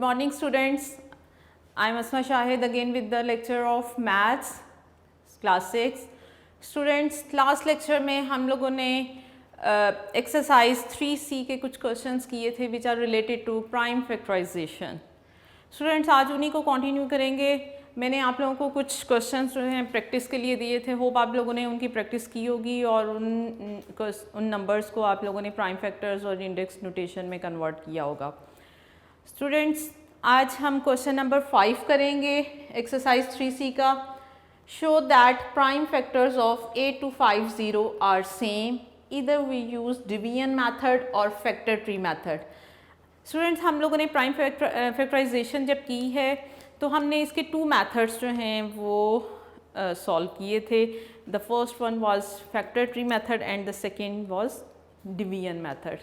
morning students, I am Asma Shahid again with the lecture of maths class 6. Students, class lecture में हम लोगों ने exercise 3C के कुछ क्वेश्चंस किए थे which are related to prime factorisation. Students, आज उन्हीं को कंटिन्यू करेंगे. मैंने आप लोगों को कुछ क्वेश्चंस जो हैं प्रैक्टिस के लिए दिए थे. होप आप लोगों ने उनकी प्रैक्टिस की होगी और उन नंबर्स को आप लोगों ने प्राइम फैक्टर्स और इंडेक्स नोटेशन में कन्वर्ट किया होगा. स्टूडेंट्स, आज हम क्वेश्चन नंबर 5 करेंगे एक्सरसाइज 3C का. Show that prime factors of 8250 are same, either we use division method और फैक्टर ट्री मेथड. स्टूडेंट्स, हम लोगों ने प्राइम फैक्टराइजेशन जब की है तो हमने इसके 2 मेथड्स जो हैं वो सॉल्व किए थे. The first one was factor tree method and the second was division method.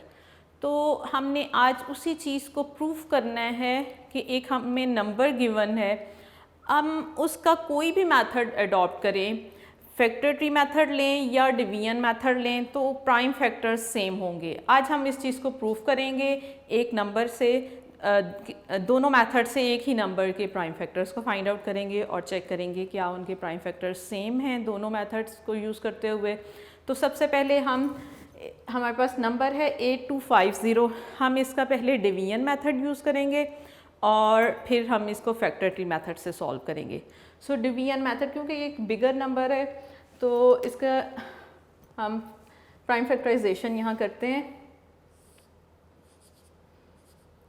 तो हमने आज उसी चीज़ को प्रूफ करना है कि एक हमें नंबर गिवन है, हम उसका कोई भी मेथड अडॉप्ट करें, फैक्टर ट्री मेथड लें या डिवीजन मेथड लें, तो प्राइम फैक्टर्स सेम होंगे. आज हम इस चीज़ को प्रूफ करेंगे. एक नंबर से दोनों मेथड से एक ही नंबर के प्राइम फैक्टर्स को फाइंड आउट करेंगे और चेक करेंगे क्या उनके प्राइम फैक्टर्स सेम हैं दोनों मेथड्स को यूज़ करते हुए. तो सबसे पहले हमारे पास नंबर है 8250. हम इसका पहले डिवीजन मेथड यूज़ करेंगे और फिर हम इसको फैक्टर ट्री मेथड से सॉल्व करेंगे. सो डिवीजन मेथड, क्योंकि ये एक बिगर नंबर है तो इसका हम प्राइम फैक्टराइजेशन यहाँ करते हैं.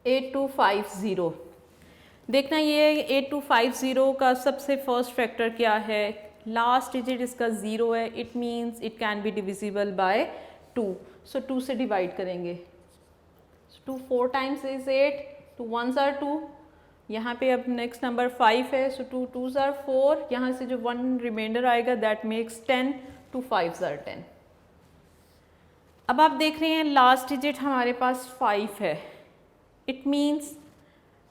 8250, देखना ये 8250 का सबसे फर्स्ट फैक्टर क्या है. लास्ट डिजिट इसका 0 है. It means it can be divisible bye 2. सो 2 से डिवाइड करेंगे. 2 4 टाइम्स इज 8, 2 1s are 2. यहाँ पे अब नेक्स्ट नंबर 5 है. सो 2 2s are 4. यहाँ से जो 1 रिमाइंडर आएगा दैट मेक्स 10. 2 5s are 10. अब आप देख रहे हैं लास्ट डिजिट हमारे पास 5 है. इट मीन्स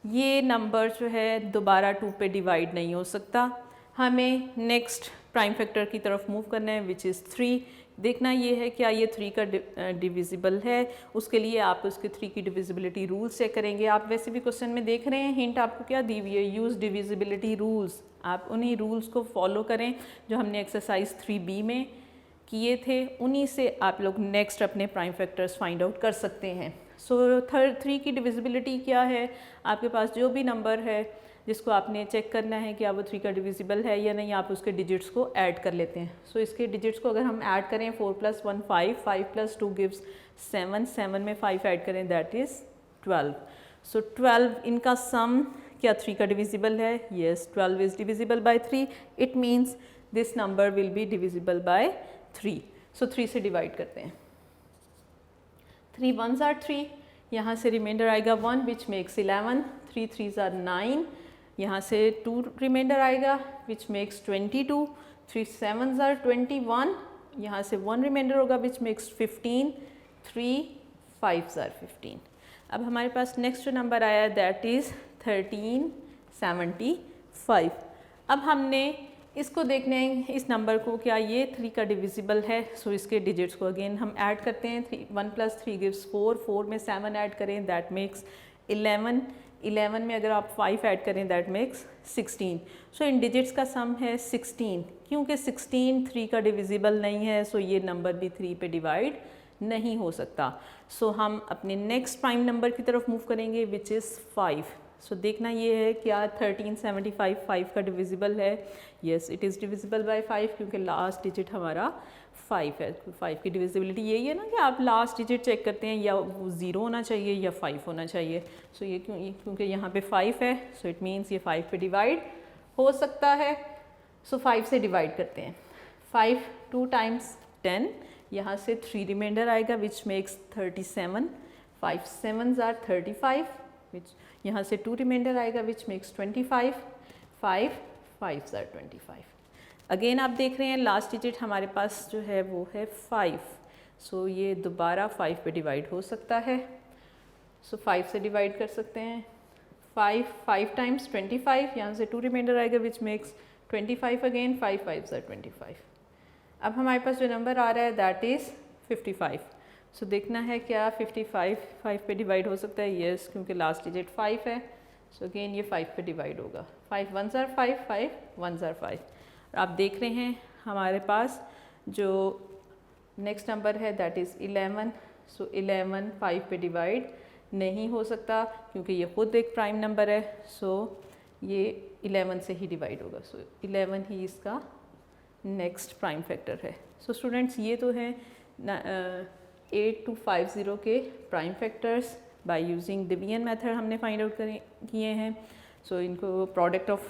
ये नंबर जो है दोबारा 2 पे डिवाइड नहीं हो सकता. हमें नेक्स्ट प्राइम फैक्टर की तरफ मूव करना है विच इज़ 3. देखना ये है क्या ये 3 का डिविजिबल है. उसके लिए आप उसके 3 की डिविजिबिलिटी रूल्स चेक करेंगे. आप वैसे भी क्वेश्चन में देख रहे हैं हिंट आपको क्या दी हुई है, यूज़ डिविजिबिलिटी रूल्स. आप उन्हीं रूल्स को फॉलो करें जो हमने एक्सरसाइज 3B में किए थे. उन्हीं से आप लोग नेक्स्ट अपने प्राइम फैक्टर्स फाइंड आउट कर सकते हैं. सो 3 की डिविजिबिलिटी क्या है, आपके पास जो भी नंबर है जिसको आपने चेक करना है कि वो 3 का डिविजिबल है या नहीं, आप उसके डिजिट्स को ऐड कर लेते हैं. सो इसके डिजिट्स को अगर हम ऐड करें 4 + 1 5, 5 + 2 गिव्स 7, 7 में 5 ऐड करें दैट इज़ 12. सो 12 इनका सम क्या 3 का डिविजिबल है. Yes, 12 is divisible by 3. It means this number will B divisible bye 3. सो 3 से डिवाइड करते हैं. 3 1s are 3. यहाँ से रिमाइंडर आएगा 1 विच मेक्स 11. 3 3s are 9. यहाँ से 2 रिमाइंडर आएगा विच मेक्स 22. 3 7s are 21. यहाँ से 1 रिमाइंडर होगा विच मेक्स 15. 3 5s are 15. अब हमारे पास नेक्स्ट जो नंबर आया दैट इज़ 1375. अब हमने इसको देखने हैं इस नंबर को क्या ये 3 का डिविजिबल है. सो इसके डिजिट्स को अगेन हम ऐड करते हैं. 1 + 3 गिव्स 4. 4 में 7 ऐड करें दैट मेक्स 11. 11 में अगर आप 5 ऐड करें that makes 16. So in digits का सम है 16. क्योंकि 16 3 का डिविजिबल नहीं है सो ये नंबर भी 3 पे डिवाइड नहीं हो सकता. सो हम अपने नेक्स्ट प्राइम नंबर की तरफ मूव करेंगे विच इज़ 5. सो देखना ये है क्या 1375 5 का डिविजिबल है. Yes, it is divisible by 5 क्योंकि लास्ट डिजिट हमारा 5 है. 5 की डिविजिबिलिटी यही है ना कि आप लास्ट डिजिट चेक करते हैं या वो 0 होना चाहिए या 5 होना चाहिए. सो ये क्योंकि यहाँ पे 5 है सो इट मीन्स ये 5 पे डिवाइड हो सकता है. सो 5 से डिवाइड करते हैं. 5 2 टाइम्स 10. यहाँ से 3 रिमाइंडर आएगा विच मेक्स 37. 5 7s are 35 विच यहाँ से 2 रिमाइंडर आएगा which makes 25. 5 5s are 25. Again आप देख रहे हैं लास्ट डिजिट हमारे पास जो है वो है 5. सो ये दोबारा 5 पे डिवाइड हो सकता है. सो 5 से डिवाइड कर सकते हैं. 5 5 टाइम्स 25. यहाँ से 2 रिमाइंडर आएगा which makes 25 again. 5 5s are 25. अब हमारे पास जो नंबर आ रहा है दैट इज़ 55. सो देखना है क्या 55 5 पे डिवाइड हो सकता है. येस, क्योंकि लास्ट डिजिट 5 है. सो अगेन ये 5 पे डिवाइड होगा, 5 1 ज़ार 5, 5 1 ज़ार 5। और आप देख रहे हैं हमारे पास जो नेक्स्ट नंबर है दैट इज़ 11। सो 11 5 पे डिवाइड नहीं हो सकता क्योंकि ये खुद एक प्राइम नंबर है। सो ये 11 से ही डिवाइड होगा। सो 11 ही इसका नेक्स्ट प्राइम फैक्टर है। सो स्टूडेंट्स ये तो है 8250 के prime factors by using division method हमने फाइंड आउट किए हैं। सो इनको प्रोडक्ट ऑफ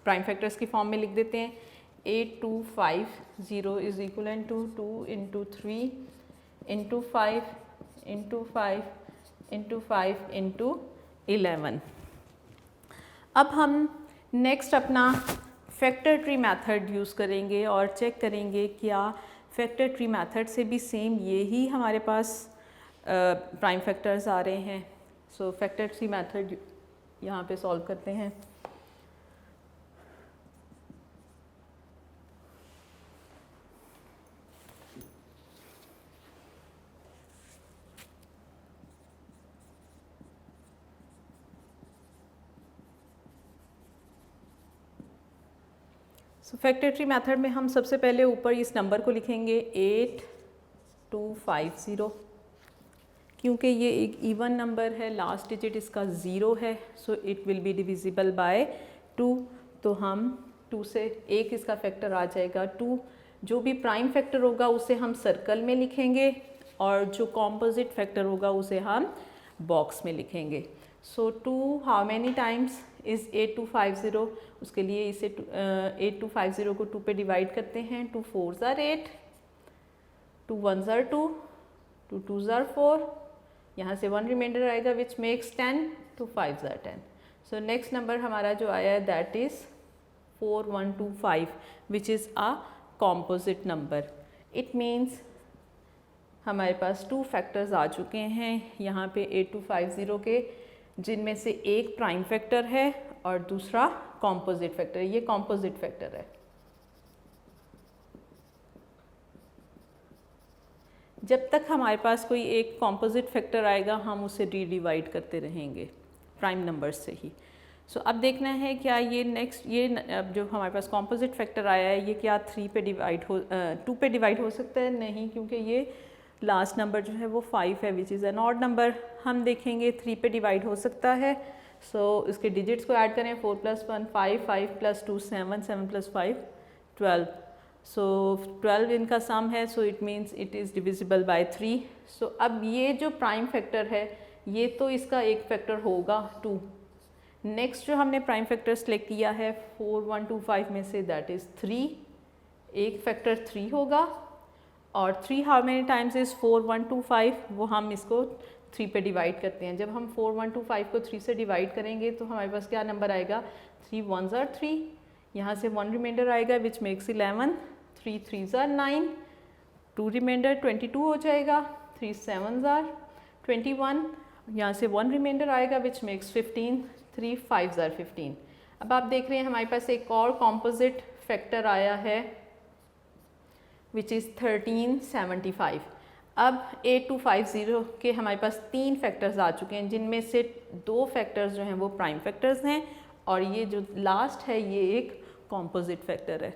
प्राइम फैक्टर्स की फॉर्म में लिख देते हैं। 8250 is equal to 2 into 3 into 5 into 5 into 5 into 11। अब हम नेक्स्ट अपना फैक्टर ट्री मेथड यूज़ करेंगे और चेक करेंगे क्या फैक्टर ट्री मेथड से भी सेम ये ही हमारे पास प्राइम फैक्टर्स आ रहे हैं। सो फैक्टर ट्री मेथड यहाँ पे सॉल्व करते हैं। सो फैक्टर ट्री मेथड में हम सबसे पहले ऊपर इस नंबर को लिखेंगे 8250, क्योंकि ये एक इवन नंबर है, लास्ट डिजिट इसका 0 है। So it will be divisible bye 2। तो हम 2 से 1 इसका फैक्टर आ जाएगा 2। जो भी प्राइम फैक्टर होगा उसे हम सर्कल में लिखेंगे और जो कॉम्पोजिट फैक्टर होगा उसे हम बॉक्स में लिखेंगे। सो 2 हाउ मैनी टाइम्स इज़ 8250, उसके लिए इसे 8250 को 2 पे डिवाइड करते हैं। 2 4 ज़ार 8, 2 1 ज़ार 2, 2 2 ज़ार 4, यहाँ से 1 रिमाइंडर आएगा विच मेक्स 10, तो 5 ज़ार 10। सो नेक्स्ट नंबर हमारा जो आया है that is 4125 which is a composite number. It means हमारे पास 2 फैक्टर्स आ चुके हैं यहाँ पे 8250 के, जिनमें से एक प्राइम फैक्टर है और दूसरा कॉम्पोजिट फैक्टर। ये कॉम्पोजिट फैक्टर है। जब तक हमारे पास कोई एक कॉम्पोजिट फैक्टर आएगा हम उसे रीडिवाइड करते रहेंगे प्राइम नंबर से ही। सो अब देखना है क्या ये नेक्स्ट ये अब जो हमारे पास कॉम्पोजिट फैक्टर आया है ये क्या 2 पे डिवाइड हो सकता है? नहीं, क्योंकि ये लास्ट नंबर जो है वो 5 है which is an odd number. हम देखेंगे 3 पे डिवाइड हो सकता है। सो इसके डिजिट्स को ऐड करें, 4 + 1 5, 5 + 2 7, 7 + 5 12। सो 12 इनका सम है, सो it means it is divisible by 3। सो अब ये जो प्राइम फैक्टर है ये तो इसका एक फैक्टर होगा 2। नेक्स्ट जो हमने प्राइम फैक्टर सेलेक्ट किया है 4125 में से दैट इज़ 3, एक फैक्टर 3 होगा। और 3 हाउ मेनी टाइम्स इज़ 4125, वो हम इसको 3 पे डिवाइड करते हैं। जब हम 4125 को 3 से डिवाइड करेंगे तो हमारे पास क्या नंबर आएगा? 3 1 ज़ार 3, यहाँ से 1 रिमाइंडर आएगा विच मेक्स 11, 3 3 ज़ार 9, 2 रिमाइंडर 22 हो जाएगा, 3 7 ज़ार 21, यहाँ से 1 रिमाइंडर आएगा विच मेक्स 15, 3 5 ज़ार 15। अब आप देख रहे हैं हमारे पास एक और कॉम्पोजिट फैक्टर आया है विच इज़ 1375। अब 8250 के हमारे पास 3 फैक्टर्स आ चुके हैं, जिनमें से 2 फैक्टर्स जो हैं वो प्राइम फैक्टर्स हैं और ये जो लास्ट है ये एक कॉम्पोजिट फैक्टर है।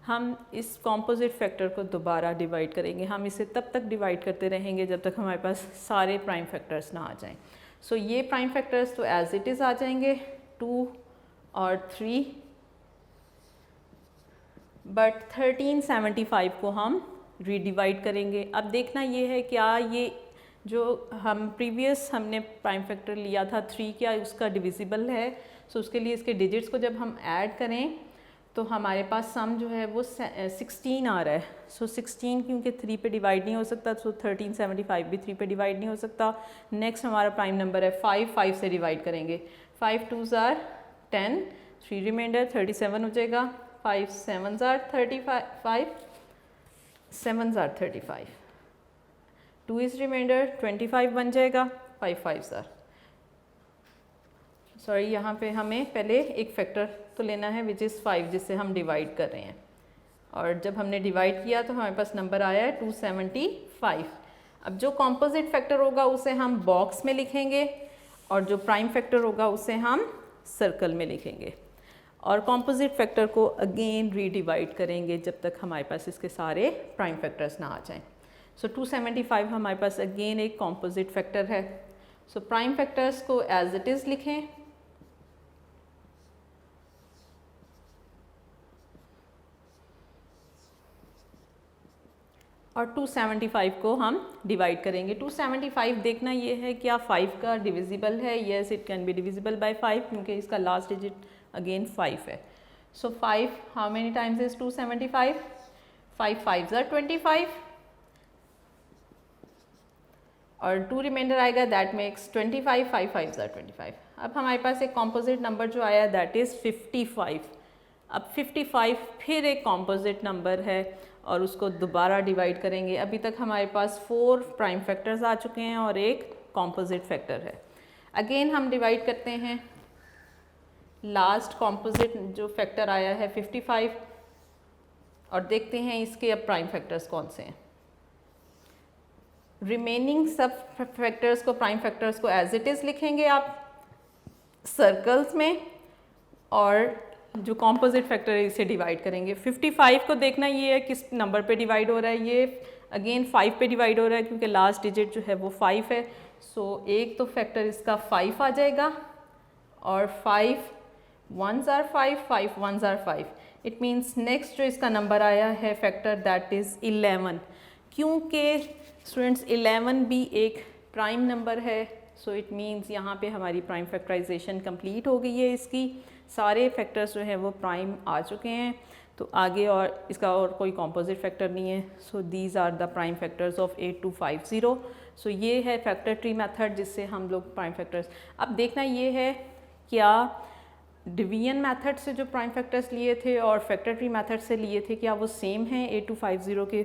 हम इस कॉम्पोजिट फैक्टर को दोबारा डिवाइड करेंगे। हम इसे तब तक डिवाइड करते रहेंगे जब तक हमारे पास सारे प्राइम फैक्टर्स ना आ जाएं। सो ये प्राइम फैक्टर्स तो एज इट इज़ आ जाएंगे 2 और 3, बट 1375 को हम रीडिवाइड करेंगे। अब देखना ये है क्या ये जो हम प्रीवियस हमने प्राइम फैक्टर लिया था 3, क्या उसका डिविजिबल है? सो उसके लिए इसके डिजिट्स को जब हम ऐड करें तो हमारे पास सम जो है वो 16 आ रहा है। सो 16 क्योंकि 3 पे डिवाइड नहीं हो सकता, सो 1375 भी 3 पे डिवाइड नहीं हो सकता। नेक्स्ट हमारा प्राइम नंबर है 5, 5 से डिवाइड करेंगे, 5 2 ज़ार 10, 3 रिमाइंडर 37 हो जाएगा, 5 7 ज़ार 35, 7 ज़ार 35, 2 इज़ रिमाइंडर 25 बन जाएगा, 5 5 ज़ार सॉरी यहाँ पे हमें पहले एक फैक्टर तो लेना है विच इज़ 5 जिससे हम डिवाइड कर रहे हैं। और जब हमने डिवाइड किया तो हमारे पास नंबर आया है 275। अब जो कॉम्पोजिट फैक्टर होगा उसे हम बॉक्स में लिखेंगे और जो प्राइम फैक्टर होगा उसे हम सर्कल में लिखेंगे और कॉम्पोजिट फैक्टर को अगेन रीडिवाइड करेंगे जब तक हमारे पास इसके सारे प्राइम फैक्टर्स ना आ जाएं। सो 275 हमारे पास अगेन एक कॉम्पोजिट फैक्टर है। सो प्राइम फैक्टर्स को एज इट इज़ लिखें और 275 को हम डिवाइड करेंगे। 275 देखना ये है क्या 5 का डिविजिबल है। Yes, it can be divisible by 5 क्योंकि इसका लास्ट डिजिट अगेन 5 है। सो 5 how many times is 275? 5 5s are 25 और 2 रिमाइंडर आएगा, दैट मेक्स 25, 5 5s are 25। अब हमारे पास एक कॉम्पोजिट नंबर जो आया दैट इज़ 55। अब 55 फिर एक कॉम्पोजिट नंबर है और उसको दोबारा डिवाइड करेंगे। अभी तक हमारे पास 4 प्राइम फैक्टर्स आ चुके हैं और एक कॉम्पोजिट फैक्टर है। अगेन हम डिवाइड करते हैं, लास्ट कॉम्पोजिट जो फैक्टर आया है 55 और देखते हैं इसके अब प्राइम फैक्टर्स कौन से हैं। रिमेनिंग सब फैक्टर्स को, प्राइम फैक्टर्स को एज इट इज़ लिखेंगे आप सर्कल्स में और जो कॉम्पोजिट फैक्टर है इसे डिवाइड करेंगे। 55 को देखना ये है किस नंबर पे डिवाइड हो रहा है। ये अगेन 5 पे डिवाइड हो रहा है क्योंकि लास्ट डिजिट जो है वो 5 है। सो एक तो फैक्टर इसका 5 आ जाएगा और 5 1s are 5, 5 1s are 5। It means next जो इसका नंबर आया है फैक्टर दैट इज़ 11। क्योंकि स्टूडेंट्स 11 भी एक प्राइम नंबर है, सो इट मीन्स यहाँ पे हमारी प्राइम फैक्टराइजेशन कंप्लीट हो गई है। इसकी सारे फैक्टर्स जो हैं वो प्राइम आ चुके हैं, तो आगे और इसका और कोई कॉम्पोजिट फैक्टर नहीं है। So these are the prime factors of 8250। So ये है फैक्टर ट्री मेथड जिससे हम लोग प्राइम फैक्टर्स। अब देखना ये है क्या डिवीजन मेथड से जो प्राइम फैक्टर्स लिए थे और फैक्टर ट्री मेथड से लिए थे क्या वो सेम हैं 8250 के।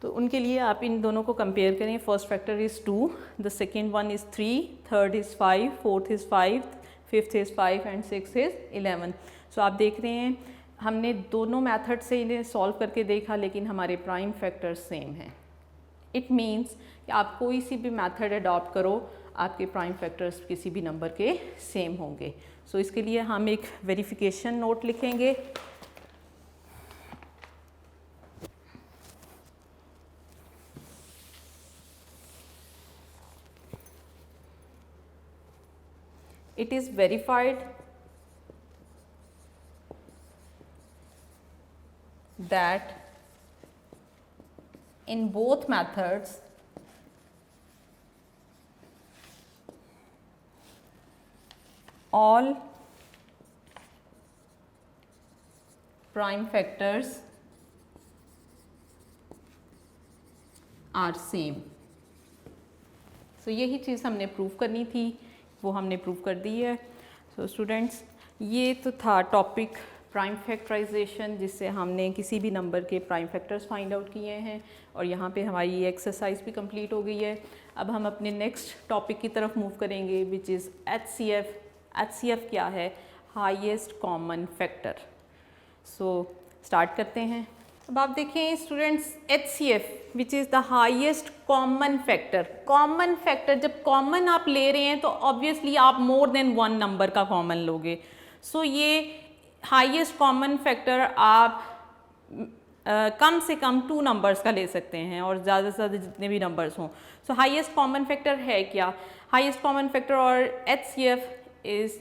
तो उनके लिए आप इन दोनों को कंपेयर करें। First factor is 2, the second one is 3, third is 5, fourth is 5, fifth is 5 and six is 11। सो आप देख रहे हैं हमने दोनों मेथड से इन्हें सॉल्व करके देखा लेकिन हमारे प्राइम फैक्टर्स सेम हैं। इट मीन्स कि आप कोई सी भी मेथड अडॉप्ट करो आपके प्राइम फैक्टर्स किसी भी नंबर के सेम होंगे। सो इसके लिए हम एक वेरिफिकेशन नोट लिखेंगे। It is verified that in both methods all prime factors are same। So यही चीज़ हमने प्रूव करनी थी, वो हमने प्रूव कर दी है। सो स्टूडेंट्स ये तो था टॉपिक प्राइम फैक्टराइजेशन जिससे हमने किसी भी नंबर के प्राइम फैक्टर्स फाइंड आउट किए हैं और यहाँ पे हमारी ये एक्सरसाइज भी कंप्लीट हो गई है। अब हम अपने नेक्स्ट टॉपिक की तरफ मूव करेंगे विच इज़ HCF। HCF क्या है? Highest common factor. So start करते हैं। अब आप देखें students HCF which is the highest common factor. Common factor जब कॉमन आप ले रहे हैं तो ऑब्वियसली आप मोर देन 1 नंबर का कॉमन लोगे। सो ये हाईएस्ट कॉमन फैक्टर आप कम से कम 2 नंबर्स का ले सकते हैं और ज़्यादा से ज़्यादा जितने भी नंबर्स हों। सो हाईएस्ट कॉमन फैक्टर है क्या? हाईएस्ट कॉमन फैक्टर और HCF is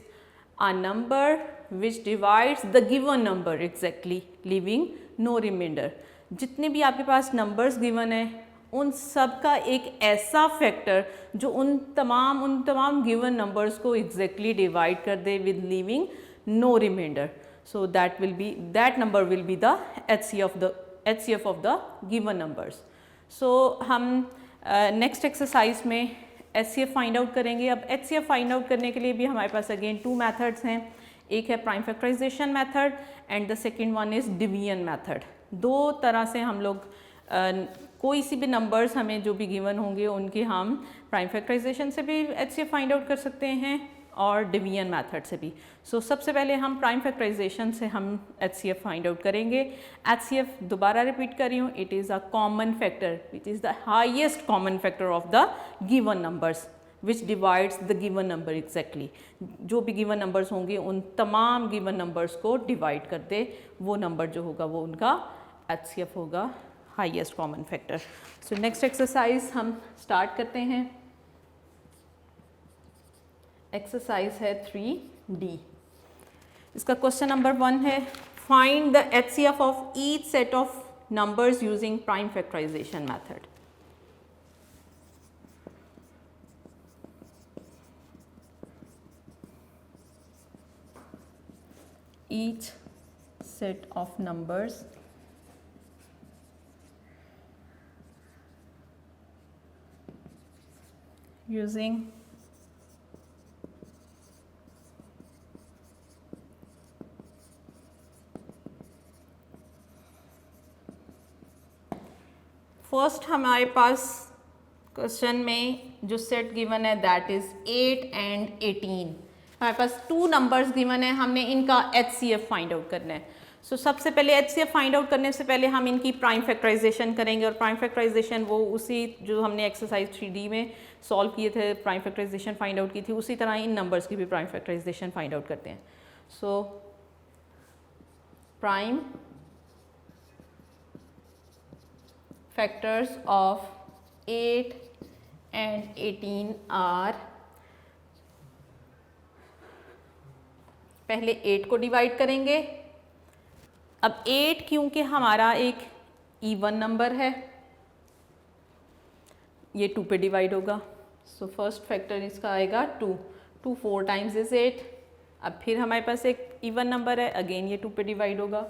a number which divides the given number exactly leaving no remainder। जितने भी आपके पास नंबर्स गिवन है उन सब का एक ऐसा फैक्टर जो उन तमाम गिवन नंबर्स को एग्जैक्टली डिवाइड कर दे with leaving no reminder. So that number will be the HCF of the given numbers. So हम नेक्स्ट एक्सरसाइज में HCF फाइंड आउट करेंगे। अब HCF फाइंड आउट करने के लिए भी हमारे पास अगेन 2 मेथड्स हैं। एक है prime factorisation method and the second one is division method. 2 तरह से हम लोग कोई सी भी नंबर्स हमें जो भी गिवन होंगे उनके हम प्राइम फैक्टराइजेशन से भी HCF फाइंड आउट कर सकते हैं और डिवीजन मेथड से भी। सो सबसे पहले हम प्राइम फैक्टराइजेशन से हम HCF फाइंड आउट करेंगे। HCF दोबारा रिपीट कर रही हूँ, it is a common factor which is the highest common factor of the given numbers which divides the given number exactly, जो भी गिवन नंबर्स होंगे उन तमाम गिवन नंबर्स को डिवाइड कर दे, वो नंबर जो होगा वो उनका HCF होगा, highest common factor. So next exercise हम स्टार्ट करते हैं। एक्सरसाइज है 3D। इसका क्वेश्चन नंबर 1 है, find the HCF of each set of numbers using prime factorisation method. Each set of numbers using first हमारे पास क्वेश्चन में जो सेट गिवन है दैट इज 8 एंड 18। हमारे पास 2 नंबर्स गिवन है, हमने इनका HCF फाइंड आउट करना है। सो सबसे पहले HCF फाइंड आउट करने से पहले हम इनकी प्राइम फैक्टराइजेशन करेंगे, और प्राइम फैक्टराइजेशन वो उसी जो हमने एक्सरसाइज 3D में सॉल्व किए थे, प्राइम फैक्टराइजेशन फाइंड आउट की थी, उसी तरह इन नंबर्स की भी प्राइम फैक्टराइजेशन फाइंड आउट करते हैं। So prime factors of 8 and 18 are, पहले 8 को डिवाइड करेंगे। अब 8 क्योंकि हमारा एक इवन नंबर है, ये 2 पे डिवाइड होगा। सो फर्स्ट फैक्टर इसका आएगा 2, 2 4 टाइम्स इज 8। अब फिर हमारे पास एक इवन नंबर है, अगेन ये 2 पे डिवाइड होगा,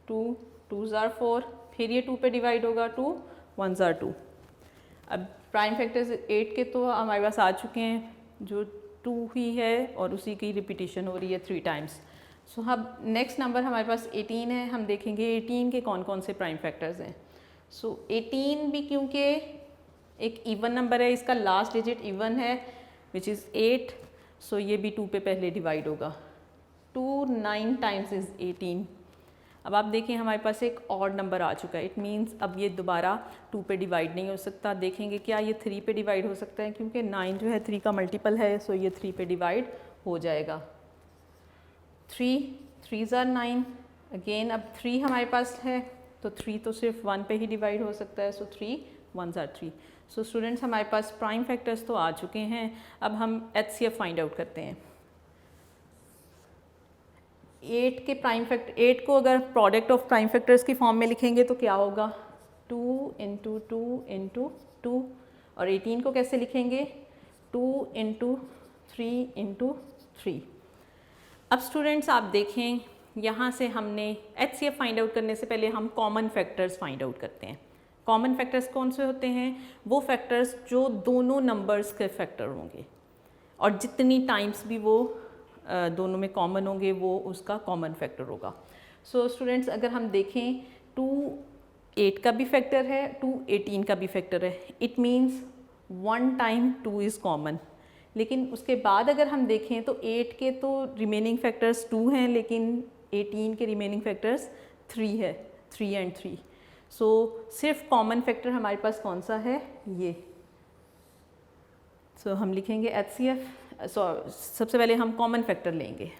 2 2s are 4, फिर ये 2 पे डिवाइड होगा, 2 1s are 2। अब प्राइम फैक्टर्स 8 के तो हमारे पास आ चुके हैं, जो 2 ही है और उसी की रिपीटिशन हो रही है 3 टाइम्स। सो अब नेक्स्ट नंबर हमारे पास 18 है, हम देखेंगे 18 के कौन कौन से प्राइम फैक्टर्स हैं। सो 18 भी क्योंकि एक इवन नंबर है, इसका लास्ट डिजिट इवन है विच इज़ 8, सो ये भी 2 पे पहले डिवाइड होगा, 2 9 टाइम्स इज़ 18। अब आप देखें हमारे पास एक ऑड नंबर आ चुका है, इट मीन्स अब ये दोबारा 2 पे डिवाइड नहीं हो सकता। देखेंगे क्या ये 3 पे डिवाइड हो सकता है, क्योंकि 9 जो है 3 का मल्टीपल है, सो ये 3 पे डिवाइड हो जाएगा। 3 3s are 9, अगेन अब 3 हमारे पास है तो 3 तो सिर्फ 1 पे ही डिवाइड हो सकता है, सो 3 1s are 3। सो स्टूडेंट्स हमारे पास प्राइम फैक्टर्स तो आ चुके हैं, अब हम HCF फाइंड आउट करते हैं। 8 के प्राइम फैक्टर, 8 को अगर प्रोडक्ट ऑफ प्राइम फैक्टर्स की फॉर्म में लिखेंगे तो क्या होगा, 2 इंटू 2 इंटू 2, और 18 को कैसे लिखेंगे, 2 इंटू 3 इंटू 3। अब स्टूडेंट्स आप देखें यहाँ से हमने HCF फाइंड आउट करने से पहले हम कॉमन फैक्टर्स फाइंड आउट करते हैं। कॉमन फैक्टर्स कौन से होते हैं, वो फैक्टर्स जो दोनों नंबर्स के फैक्टर होंगे, और जितनी टाइम्स भी वो दोनों में कॉमन होंगे वो उसका कॉमन फैक्टर होगा। सो स्टूडेंट्स अगर हम देखें 2 8 का भी फैक्टर है, 2 18 का भी फैक्टर है, it means 1 time 2 is common. लेकिन उसके बाद अगर हम देखें तो 8 के तो रिमेनिंग फैक्टर्स 2 हैं, लेकिन 18 के रिमेनिंग फैक्टर्स 3 है, 3 एंड 3। सो सिर्फ कॉमन फैक्टर हमारे पास कौन सा है, ये। सो हम लिखेंगे HCF। सबसे पहले हम कॉमन फैक्टर लेंगे।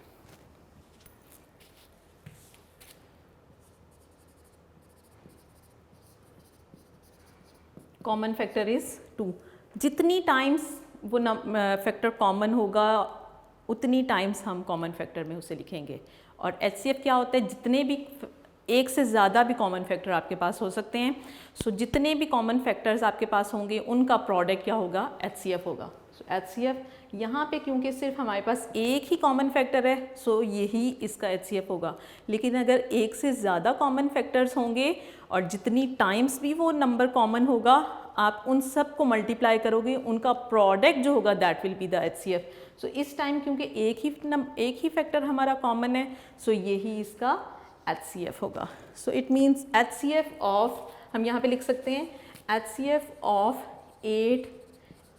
Common factor is 2। जितनी टाइम्स वो फैक्टर कॉमन होगा उतनी टाइम्स हम कॉमन फैक्टर में उसे लिखेंगे। और HCF क्या होता है, जितने भी एक से ज़्यादा भी कॉमन फैक्टर आपके पास हो सकते हैं, सो जितने भी कॉमन फैक्टर्स आपके पास होंगे उनका प्रोडक्ट क्या होगा, HCF होगा। सो HCF यहाँ पे क्योंकि सिर्फ हमारे पास एक ही कॉमन फैक्टर है, सो यही इसका HCF होगा। लेकिन अगर एक से ज़्यादा कॉमन फैक्टर्स होंगे और जितनी टाइम्स भी वो नंबर कॉमन होगा, आप उन सब को मल्टीप्लाई करोगे, उनका प्रोडक्ट जो होगा that will be the HCF। सो इस टाइम क्योंकि एक ही फैक्टर हमारा कॉमन है, सो यही इसका HCF होगा। सो इट मीन्स HCF ऑफ, हम यहाँ पे लिख सकते हैं HCF ऑफ 8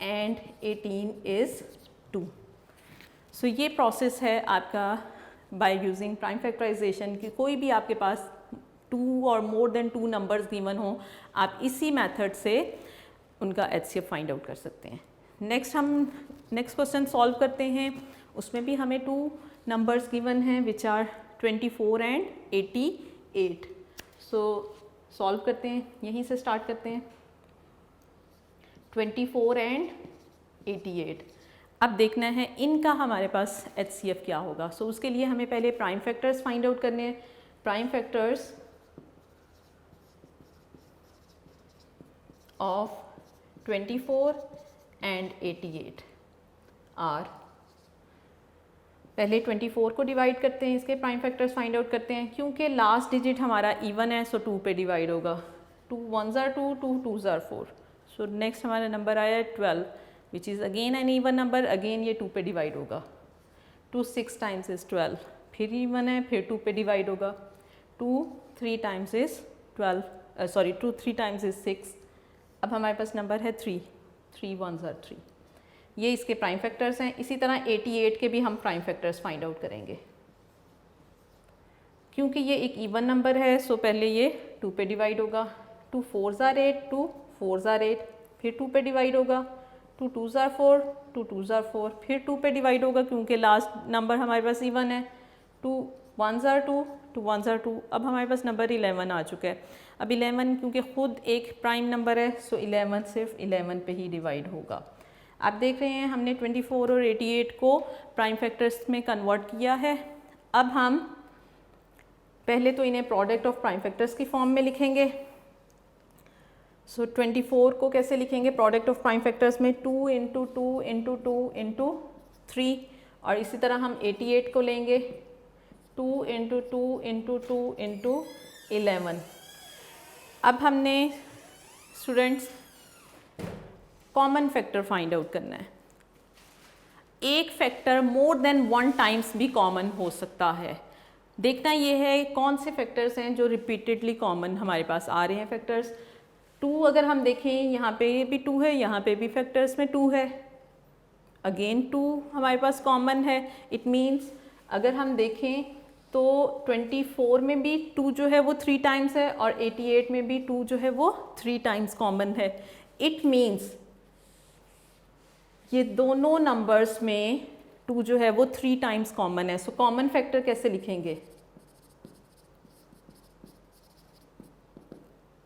एंड 18 इज़ 2। सो ये प्रोसेस है आपका बाय यूजिंग प्राइम फैक्टराइजेशन की। कोई भी आपके पास 2 और मोर देन 2 नंबर्स गिवन हो, आप इसी मेथड से उनका HCF फाइंड आउट कर सकते हैं। नेक्स्ट हम नेक्स्ट क्वेश्चन सॉल्व करते हैं। उसमें भी हमें 2 नंबर्स गिवन हैं which are 24 and 88। So solve करते हैं, यहीं से स्टार्ट करते हैं। 24 एंड 88। अब देखना है इनका हमारे पास HCF क्या होगा। सो उसके लिए हमें पहले प्राइम फैक्टर्स फाइंड आउट करने हैं। Prime factors of 24 and 88 are, पहले 24 को डिवाइड करते हैं, इसके प्राइम फैक्टर्स फाइंड आउट करते हैं। क्योंकि लास्ट डिजिट हमारा इवन है सो 2 पे डिवाइड होगा। 2 1s are 2, 2 2s are 4। So next हमारा नंबर आया है 12 which is again an even number. Again ये 2 पे डिवाइड होगा। 2 6 टाइम्स इज़ 12, फिर इवन है, फिर 2 पे डिवाइड होगा। 2 3 times is 12, sorry 2 3 times is 6। अब हमारे पास नंबर है 3, 3 1s are 3। ये इसके प्राइम फैक्टर्स हैं। इसी तरह 88 के भी हम प्राइम फैक्टर्स फाइंड आउट करेंगे। क्योंकि ये एक इवन नंबर है सो पहले ये 2 पे डिवाइड होगा। 2 4s are 8, 2 4s are 8, फिर 2 पे डिवाइड होगा। 2 2s are 4, 2 2s are 4, फिर 2 पे डिवाइड होगा क्योंकि लास्ट नंबर हमारे पास इवन है। 2 1s are 2, 2 1s are 2। अब हमारे पास नंबर 11 आ चुका है। अब 11 क्योंकि ख़ुद एक प्राइम नंबर है सो 11 सिर्फ 11 पे ही डिवाइड होगा। आप देख रहे हैं हमने 24 और 88 को प्राइम फैक्टर्स में कन्वर्ट किया है। अब हम पहले तो इन्हें प्रोडक्ट ऑफ प्राइम फैक्टर्स की फॉर्म में लिखेंगे। सो 24 को कैसे लिखेंगे प्रोडक्ट ऑफ प्राइम फैक्टर्स में? 2 इंटू 2 इंटू 2 इंटू 3। और इसी तरह हम 88 को लेंगे 2 इंटू 2 इंटू 2 इंटू 11। अब हमने students common factor find out करना है। एक फैक्टर मोर देन 1 टाइम्स भी कॉमन हो सकता है। देखना ये है कौन से फैक्टर्स हैं जो रिपीटेडली कॉमन हमारे पास आ रहे हैं फैक्टर्स। 2 अगर हम देखें यहाँ पे भी 2 है, यहाँ पे भी फैक्टर्स में 2 है। अगेन 2 हमारे पास कॉमन है। इट मीन्स अगर हम देखें तो 24 में भी 2 जो है वो 3 टाइम्स है और 88 में भी 2 जो है वो 3 टाइम्स कॉमन है। इट मीन्स ये दोनों नंबर्स में 2 जो है वो 3 टाइम्स कॉमन है। सो कॉमन फैक्टर कैसे लिखेंगे?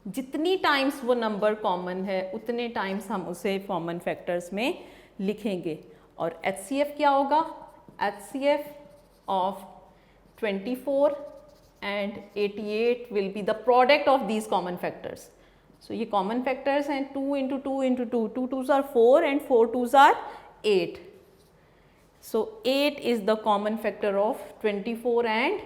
जितनी टाइम्स वो नंबर कॉमन है उतने टाइम्स हम उसे कॉमन फैक्टर्स में लिखेंगे। और HCF क्या होगा? HCF of 24 and 88 will be the product of these common factors. So ये कॉमन फैक्टर्स हैं 2 into 2 into 2, 2 2s are 4 and 4 2s are 8। So 8 is the common factor of 24 and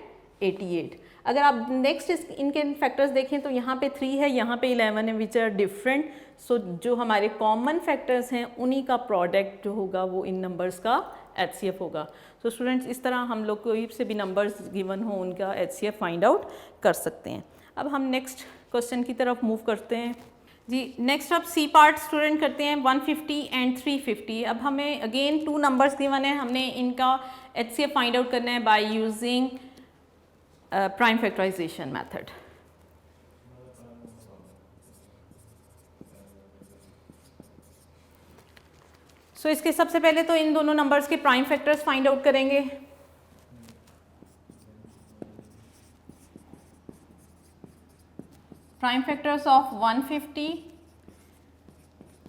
88। अगर आप next इनके फैक्टर्स देखें तो यहाँ पे 3 है, यहाँ पे 11 है विच आर डिफरेंट। सो जो हमारे कॉमन फैक्टर्स हैं उन्हीं का प्रोडक्ट जो होगा वो इन नंबर्स का HCF होगा। सो स्टूडेंट्स इस तरह हम लोग कोई से भी नंबर्स गिवन हो उनका HCF फाइंड आउट कर सकते हैं। अब हम नेक्स्ट क्वेश्चन की तरफ मूव करते हैं जी। नेक्स्ट अब सी पार्ट स्टूडेंट करते हैं 150 एंड 350। अब हमें अगेन 2 नंबर्स गिवन है, हमने इनका HCF फाइंड आउट करना है by using prime factorisation method. So इसके सबसे पहले तो इन दोनों नंबर्स के प्राइम फैक्टर्स फाइंड आउट करेंगे। Prime factors of 150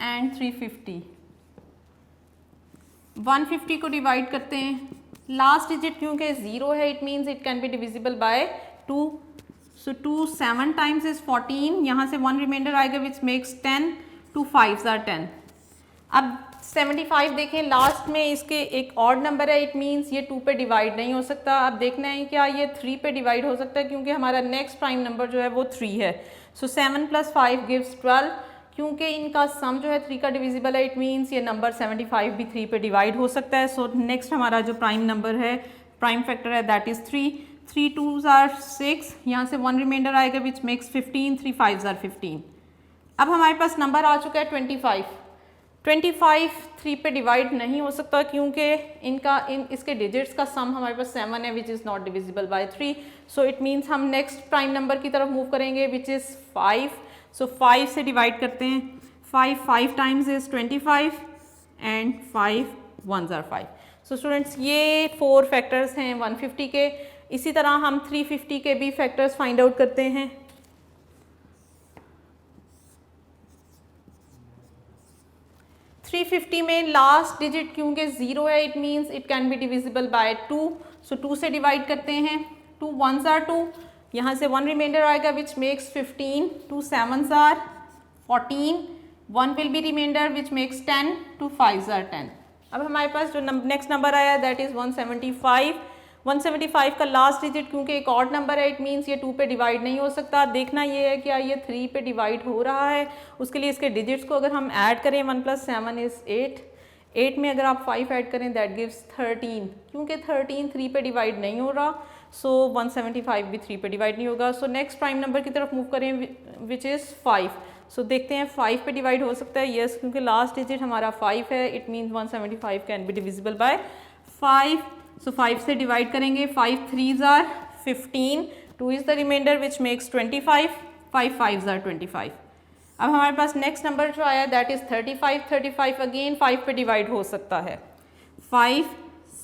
and 350। 150 को डिवाइड करते हैं, लास्ट डिजिट क्योंकि 0 है it means it can be divisible bye 2। So 2 7 times is 14, यहाँ से 1 रिमाइंडर आएगा विच मेक्स 10, 2 5s are 10। अब 75 देखें, लास्ट में इसके एक ऑड नंबर है, इट मीन्स ये 2 पे डिवाइड नहीं हो सकता। अब देखना है क्या ये 3 पे डिवाइड हो सकता है क्योंकि हमारा नेक्स्ट प्राइम नंबर जो है वो 3 है। सो 7 + 5 गिव्स 12। क्योंकि इनका सम जो है 3 का डिविजिबल है इट मीन्स ये नंबर 75 भी 3 पे डिवाइड हो सकता है। सो नेक्स्ट हमारा जो प्राइम नंबर है, प्राइम फैक्टर है दैट इज़ 3। 3 2s are 6, यहाँ से 1 रिमाइंडर आएगा विच मेक्स 15, 3 5s are 15। अब हमारे पास नंबर आ चुका है 25। 25 3 पे डिवाइड नहीं हो सकता क्योंकि इसके डिजिट्स का सम हमारे पास 7 है which is not divisible by 3। So it means हम नेक्स्ट प्राइम नंबर की तरफ मूव करेंगे विच इज़ 5। सो 5 से डिवाइड करते हैं, 5 5 times is 25 and 5 1s are 5। So students ये 4 फैक्टर्स हैं 150 के। इसी तरह हम 350 के भी फैक्टर्स फाइंड आउट करते हैं। थ्री 350 में लास्ट डिजिट क्योंकि 0 है, it means it can be divisible bye 2। सो 2 से डिवाइड करते हैं। 2 1s are 2, यहाँ से 1 रिमाइंडर आएगा which makes 15। 2 7s are 14, 1 will be remainder which makes 10, 2 5s are 10। अब हमारे पास जो नेक्स्ट नंबर आया दैट इज़ 175। 175 का लास्ट डिजिट क्योंकि एक ऑड नंबर है, इट मीन्स ये 2 पे डिवाइड नहीं हो सकता। देखना ये है क्या ये 3 पे डिवाइड हो रहा है। उसके लिए इसके डिजिट्स को अगर हम ऐड करें 1 + 7 = 8। 8 में अगर आप 5 ऐड करें दैट गिव्स 13। क्योंकि 13 3 पे डिवाइड नहीं हो रहा, सो 175 भी 3 पे डिवाइड नहीं होगा। सो नेक्स्ट प्राइम नंबर की तरफ मूव करें विच इज़ 5। सो देखते हैं 5 पे डिवाइड हो सकता है, यस, क्योंकि लास्ट डिजिट हमारा 5 है। It means 175 can be divisible by 5। So 5 से डिवाइड करेंगे। 5 3s are 15, 2 is the remainder which makes 25, 5 5s are 25। अब हमारे पास नेक्स्ट नंबर जो आया दैट इज़ 35। 35 अगेन 5 पे डिवाइड हो सकता है। 5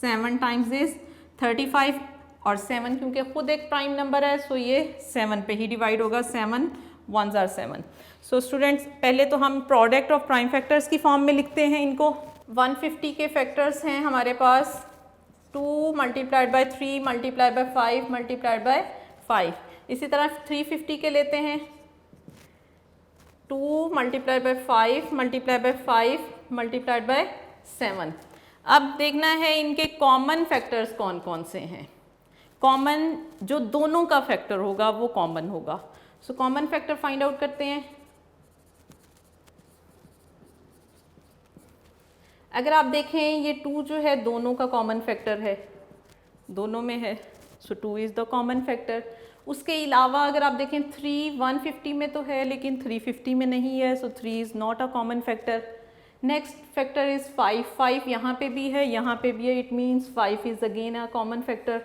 7 टाइम्स इज 35 और 7 क्योंकि खुद एक प्राइम नंबर है, सो ये 7 पे ही डिवाइड होगा। 7 1s are 7। सो स्टूडेंट्स पहले तो हम प्रोडक्ट ऑफ प्राइम फैक्टर्स की फॉर्म में लिखते हैं इनको। 150 के फैक्टर्स हैं हमारे पास 2 × 3 × 5 × 5। इसी तरह 350 के लेते हैं 2 × 5 × 5 × 7। अब देखना है इनके कॉमन फैक्टर्स कौन कौन से हैं। कॉमन जो दोनों का फैक्टर होगा वो कॉमन होगा। So common factor find out करते हैं। अगर आप देखें ये 2 जो है दोनों का कॉमन फैक्टर है, दोनों में है, सो 2 इज़ द कॉमन फैक्टर। उसके अलावा अगर आप देखें 3 150 में तो है लेकिन 350 में नहीं है, सो 3 is not a common factor. Next factor is 5। 5 यहाँ पे भी है, यहाँ पे भी है, it means 5 is again a common factor.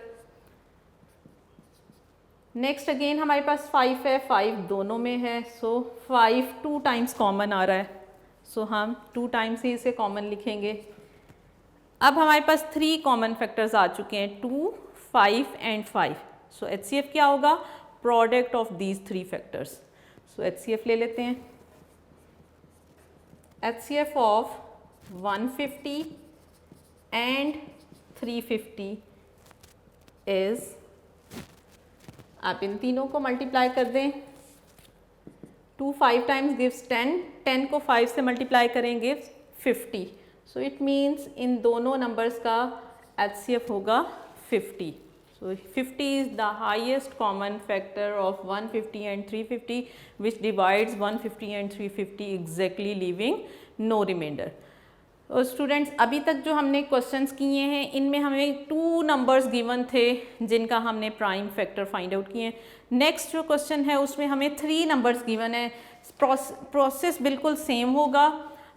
Next again हमारे पास 5 है, 5 दोनों में है, सो 5 2 टाइम्स कॉमन आ रहा है, सो हम 2 टाइम्स ही इसे कॉमन लिखेंगे। अब हमारे पास 3 कॉमन फैक्टर्स आ चुके हैं 2 5 एंड 5। सो HCF क्या होगा? Product of these 3 factors. So HCF ले लेते हैं। HCF ऑफ 150 एंड 350 इज, आप इन तीनों को मल्टीप्लाई कर दें। 2 5 टाइम्स गिव्स 10, 10 को 5 से मल्टीप्लाई करें गिव्स 50। सो इट मीन्स इन दोनों नंबर्स का HCF होगा 50। So 50 is the highest common factor of 150 and 350 which divides 150 and 350 exactly leaving no remainder. और स्टूडेंट्स अभी तक जो हमने क्वेश्चंस किए हैं इनमें हमें 2 नंबर्स गिवन थे जिनका हमने प्राइम फैक्टर फाइंड आउट किए हैं। नेक्स्ट जो क्वेश्चन है उसमें हमें 3 नंबर्स गिवन है। प्रोसेस बिल्कुल सेम होगा,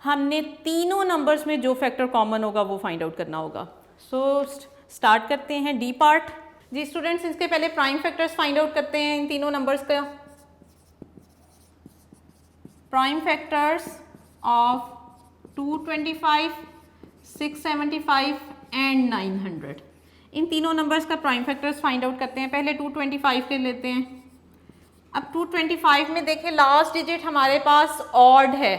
हमने तीनों नंबर्स में जो फैक्टर कॉमन होगा वो फाइंड आउट करना होगा। सो स्टार्ट करते हैं डी पार्ट। जी स्टूडेंट्स इसके पहले प्राइम फैक्टर्स फाइंड आउट करते हैं इन तीनों नंबर्स का। प्राइम फैक्टर्स ऑफ 225, 675 एंड 900, इन तीनों नंबर्स का प्राइम फैक्टर्स फाइंड आउट करते हैं। पहले 225 के लेते हैं। अब 225 में देखें लास्ट डिजिट हमारे पास ऑड है,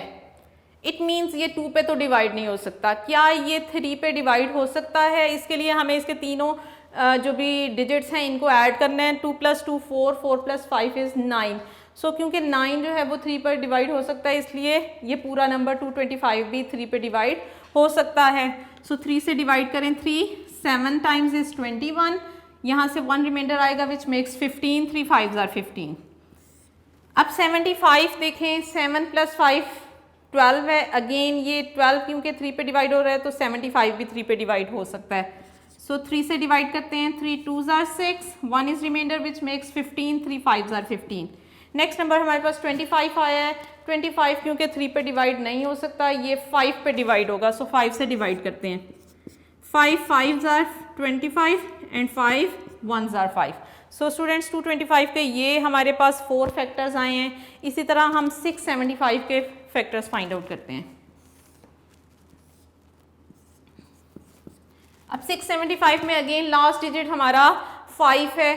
इट मीन्स ये 2 पे तो डिवाइड नहीं हो सकता। क्या ये 3 पे डिवाइड हो सकता है? इसके लिए हमें इसके तीनों जो भी डिजिट्स हैं इनको ऐड करना है। 2 + 2 4, 4 + 5 इज़ 9। सो क्योंकि 9 जो है वो 3 पर डिवाइड हो सकता है, इसलिए ये पूरा नंबर 225 भी 3 पे डिवाइड हो सकता है। सो 3 से डिवाइड करें 3, 7 टाइम्स इज़ 21, यहाँ से 1 रिमाइंडर आएगा विच मेक्स 15, 3 5s are 15। अब 75 देखें, 7 + 5 12 है। अगेन ये 12 क्योंकि 3 पे डिवाइड हो रहा है तो 75 भी 3 पे डिवाइड हो सकता है। सो 3 से डिवाइड करते हैं। 3 2s are 6, 1 is remainder which makes 15, 3 5s are 15। Next number हमारे पास 25 आया है। 25 क्योंकि 3 पे डिवाइड नहीं हो सकता, ये 5 पे डिवाइड होगा, सो 5 से डिवाइड करते हैं। 5 5s are 25 and 5 1s are 5। So students 225 के ये हमारे पास 4 फैक्टर्स आए हैं। इसी तरह हम 675 के फैक्टर्स फाइंड आउट करते हैं। अब 675 में अगेन लास्ट डिजिट हमारा 5 है,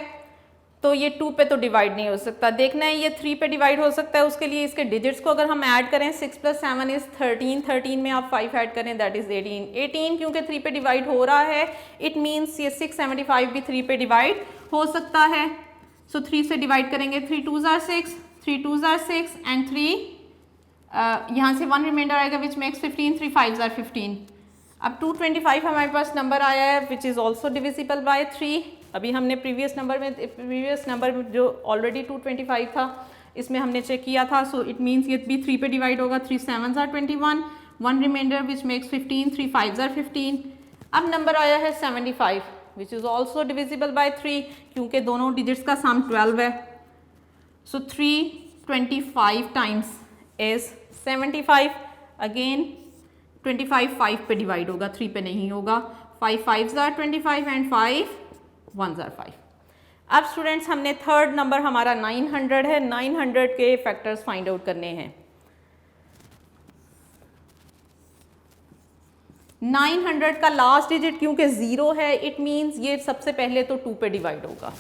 तो ये 2 पे तो डिवाइड नहीं हो सकता। देखना है ये 3 पे डिवाइड हो सकता है, उसके लिए इसके डिजिट्स को अगर हम ऐड करें 6 + 7 इज 13, 13 में आप 5 ऐड करें दैट इज 18, 18 क्योंकि 3 पे डिवाइड हो रहा है इट मीन्स ये 675 भी 3 पे डिवाइड हो सकता है। सो 3 से डिवाइड करेंगे, 3 2 ज़ार 6, 3 2 ज़ार 6 एंड 3 यहाँ से 1 रिमाइंडर आएगा विच मेक्स 15, 3 5 ज़ार 15। अब 225 हमारे पास नंबर आया है which is also divisible by 3। अभी हमने प्रीवियस नंबर जो ऑलरेडी 225 था इसमें हमने चेक किया था, सो इट मीन्स ये भी 3 पे डिवाइड होगा, 3 7 are 21, 1 reminder which makes 15, 3 5 are 15। अब नंबर आया है 75 which is also divisible by 3 क्योंकि दोनों डिजिट्स का सम 12 है। सो 325 टाइम्स इज 75, अगेन 25 5 पे डिवाइड होगा, 3 पे नहीं होगा, 5 5 ज़ार 25 एंड 5 1 ज़ार 5। अब स्टूडेंट्स हमने थर्ड नंबर हमारा 900 है, 900 के फैक्टर्स फाइंड आउट करने हैं। 900 का लास्ट डिजिट क्योंकि 0 है इट मीन्स ये सबसे पहले तो 2 पे डिवाइड होगा,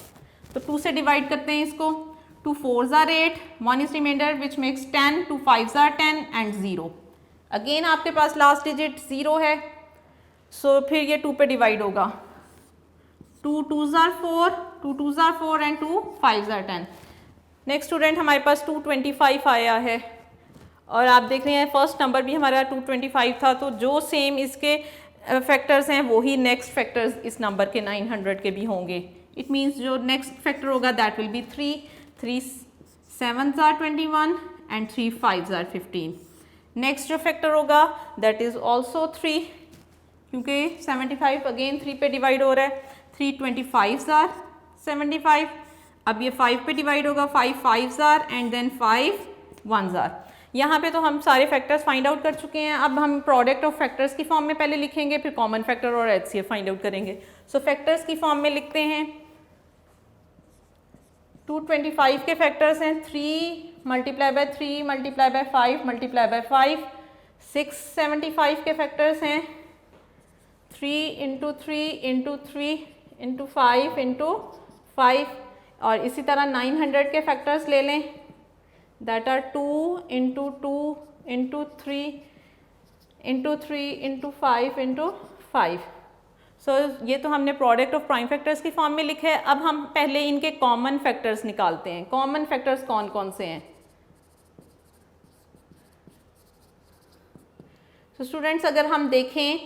तो 2 से डिवाइड करते हैं इसको, 2 4 are 8, 1 is remainder which makes 10, 2 5 are 10 and 0। Again आपके पास लास्ट डिजिट 0 है, सो फिर ये 2 पे डिवाइड होगा, 2 2 ज़ार 4, 2 2 ज़ार 4 एंड 2 5 ज़ार 10। नेक्स्ट स्टूडेंट हमारे पास 225 आया है और आप देख रहे हैं फर्स्ट नंबर भी हमारा 225 था, तो जो सेम इसके फैक्टर्स हैं वही नेक्स्ट फैक्टर्स इस नंबर के 900 के भी होंगे। इट मीन्स जो नेक्स्ट फैक्टर होगा that will be 3, 3 7 are 21 and 3 5 are 15। Next जो फैक्टर होगा दैट इज़ ऑल्सो 3 क्योंकि 75 अगेन 3 पे डिवाइड हो रहा है, 3 25 ज़ार 75, अब ये 5 पे डिवाइड होगा, 5 5 ज़ार एंड देन 5 1 ज़ार। यहाँ पे तो हम सारे फैक्टर्स फाइंड आउट कर चुके हैं, अब हम प्रोडक्ट ऑफ फैक्टर्स की फॉर्म में पहले लिखेंगे फिर कॉमन फैक्टर और एचसीएफ फाइंड आउट करेंगे। सो फैक्टर्स की फॉर्म में लिखते हैं, 225 के फैक्टर्स हैं 3 multiply by 3 multiply by 5 multiply by 5। 675 के फैक्टर्स हैं 3 इंटू 3 इंटू 3 इंटू 5 इंटू 5, और इसी तरह 900 के फैक्टर्स ले लें that are 2 into 2 into 3 into 3 into 5 into 5। So ये तो हमने प्रोडक्ट ऑफ प्राइम फैक्टर्स की फॉर्म में लिखे है। अब हम पहले इनके कॉमन फैक्टर्स निकालते हैं। कॉमन फैक्टर्स कौन कौन से हैं? तो स्टूडेंट्स अगर हम देखें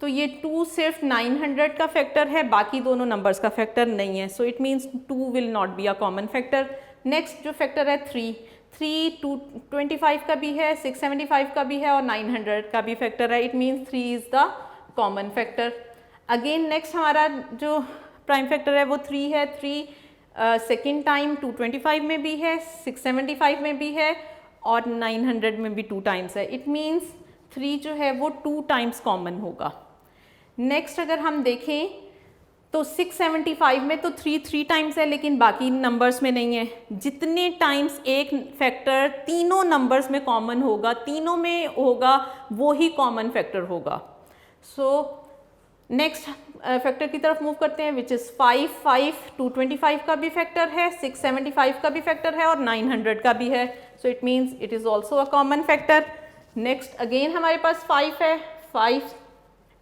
तो ये 2 सिर्फ 900 का फैक्टर है, बाकी दोनों नंबर्स का फैक्टर नहीं है, सो it means 2 will not be a common factor. Next जो फैक्टर है 3 225 का भी है, 675 का भी है और 900 का भी फैक्टर है, it means 3 is the common factor. Again next हमारा जो प्राइम फैक्टर है वो 3 है, 3 सेकेंड टाइम 225 में भी है, 675 में भी है और 900 में भी 2 टाइम्स है, इट मीन्स 3 जो है वो 2 टाइम्स कॉमन होगा। नेक्स्ट अगर हम देखें तो 675 में तो 3 टाइम्स है लेकिन बाकी नंबर्स में नहीं है। जितने टाइम्स एक फैक्टर तीनों नंबर्स में कॉमन होगा, तीनों में होगा, वो ही कॉमन फैक्टर होगा। सो नेक्स्ट फैक्टर की तरफ मूव करते हैं विच इज़ 5 225 का भी फैक्टर है, 675 का भी फैक्टर है और 900 का भी है, सो it means it is also a common factor. Next again हमारे पास 5 है, 5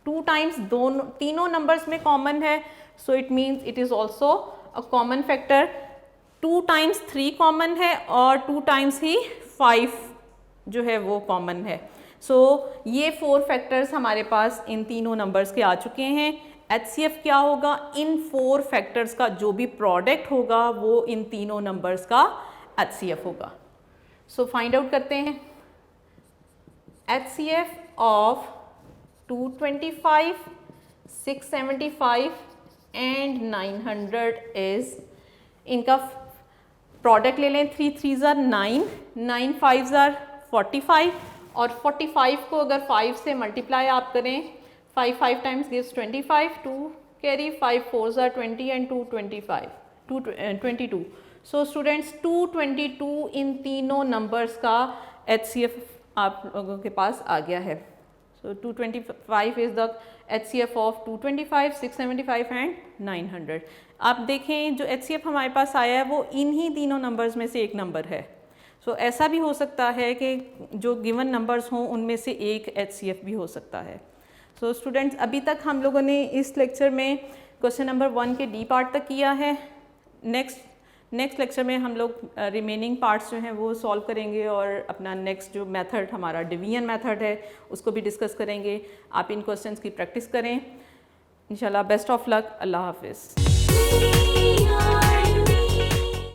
2 टाइम्स दोनों तीनों नंबर्स में कॉमन है, सो it means it is also a common factor. 2 times 3 common है और 2 टाइम्स ही 5 जो है वो कॉमन है। सो ये 4 फैक्टर्स हमारे पास इन तीनों नंबर्स के आ चुके हैं। एचसीएफ क्या होगा? इन 4 फैक्टर्स का जो भी प्रोडक्ट होगा वो इन तीनों नंबर्स का एचसीएफ होगा। सो फाइंड आउट करते हैं। HCF of 225, 675 and 900 is, इनका प्रोडक्ट ले लें, 3 3 ज़ार 9, 9 5 ज़ार 45 और 45 को अगर 5 से मल्टीप्लाई आप करें, 5 times gives 25, 2 carry, 5 4 are 20 and 2 25 22। सो स्टूडेंट्स 222 इन तीनों नंबर्स का HCF आप लोगों के पास आ गया है। So 225 is the HCF of 225, 675 and 900. आप देखें जो HCF हमारे पास आया है वो इन्हीं तीनों नंबर्स में से एक नंबर है. So ऐसा भी हो सकता है कि जो गिवन नंबर्स हों उनमें से एक HCF भी हो सकता है. So स्टूडेंट्स अभी तक हम लोगों ने इस लेक्चर में क्वेश्चन नंबर 1 के डी पार्ट तक किया है. नेक्स्ट लेक्चर में हम लोग रिमेनिंग पार्ट्स जो हैं वो सॉल्व करेंगे और अपना नेक्स्ट जो मेथड हमारा डिवीजन मेथड है उसको भी डिस्कस करेंगे. आप इन क्वेश्चंस की प्रैक्टिस करें. इंशाल्लाह बेस्ट ऑफ लक. अल्लाह हाफिज़.